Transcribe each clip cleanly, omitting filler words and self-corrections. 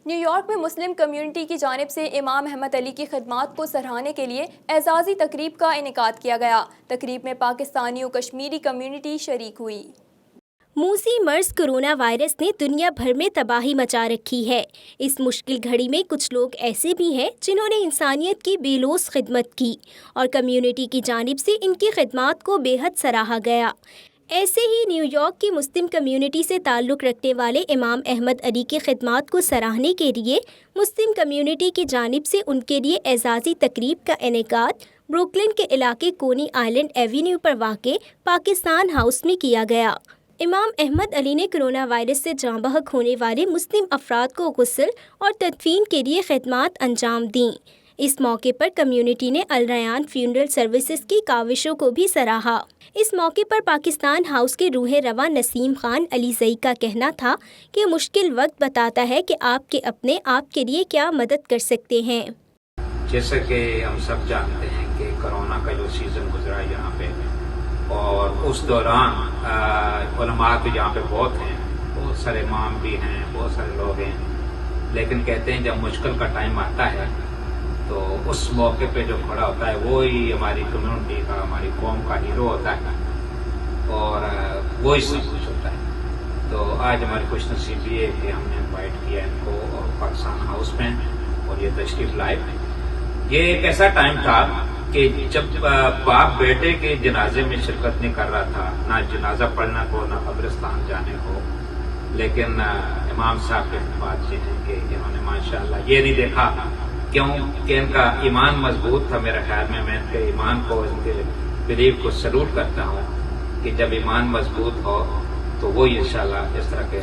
New York میں مسلم community کی جانب سے امام احمد علی کی خدمات کو سراہنے کے لیے اعزازی تقریب کا انعقاد کیا گیا۔ تقریب میں پاکستانی و کشمیری کمیونٹی شریک ہوئی۔ موسی مرض کرونا وائرس نے دنیا بھر میں تباہی مچا رکھی ہے۔ اس مشکل گھڑی میں کچھ لوگ ایسے بھی ہیں جنہوں نے انسانیت کی بے لوث خدمت کی اور کمیونٹی کی جانب سے ان کی خدمات کو بے حد سراہا گیا۔ ایسے ہی نیو یارک کی مسلم کمیونٹی سے تعلق رکھنے والے امام احمد علی کی خدمات کو سراہنے کے لیے مسلم کمیونٹی کی جانب سے ان کے لیے اعزازی تقریب کا انعقاد بروکلن کے علاقے کونی آئلینڈ ایوینیو پر واقع پاکستان ہاؤس میں کیا گیا۔ امام احمد علی نے کرونا وائرس سے جاں بحق ہونے والے مسلم افراد کو غسل اور تدفین کے لیے خدمات انجام دیں۔ اس موقع پر کمیونٹی نے الریان فیونرل سروسز کی کاوشوں کو بھی سراہا۔ اس موقع پر پاکستان ہاؤس کے روح رواں نسیم خان علی زئی کا کہنا تھا کہ مشکل وقت بتاتا ہے کہ آپ کے اپنے آپ کے لیے کیا مدد کر سکتے ہیں۔ جیسا کہ ہم سب جانتے ہیں کہ کرونا کا جو سیزن گزرا ہے یہاں پہ، اور اس دوران علماء تو یہاں پہ بہت ہیں، بہت سارے امام بھی ہیں، بہت سارے لوگ ہیں، لیکن کہتے ہیں جب مشکل کا ٹائم آتا ہے تو اس موقع پہ جو کھڑا ہوتا ہے وہی ہماری کمیونٹی کا، ہماری قوم کا ہیرو ہوتا ہے، اور وہی سب کچھ ہوتا ہے۔ تو آج ہماری خوش نصیبی ہے کہ ہم نے انوائٹ کیا ان کو اور پاکستان ہاؤس میں، اور یہ تشریف لائے۔ یہ ایک ایسا ٹائم تھا کہ جب باپ بیٹے کے جنازے میں شرکت نہیں کر رہا تھا، نہ جنازہ پڑھنا کو، نہ قبرستان جانے کو، لیکن امام صاحب کے بات یہ ہے کہ انہوں نے ماشاءاللہ یہ نہیں دیکھا کیوں کہ ان کا ایمان مضبوط تھا۔ میرا خیال میں ان کے ایمان کو، ان کے بلیف کو سلوٹ کرتا ہوں کہ جب ایمان مضبوط ہو تو وہی انشاءاللہ اس طرح کے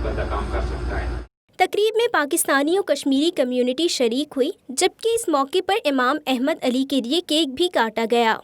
بندہ کام کر سکتا ہے۔ تقریب میں پاکستانی و کشمیری کمیونٹی شریک ہوئی، جبکہ اس موقع پر امام احمد علی کے لیے کیک بھی کاٹا گیا۔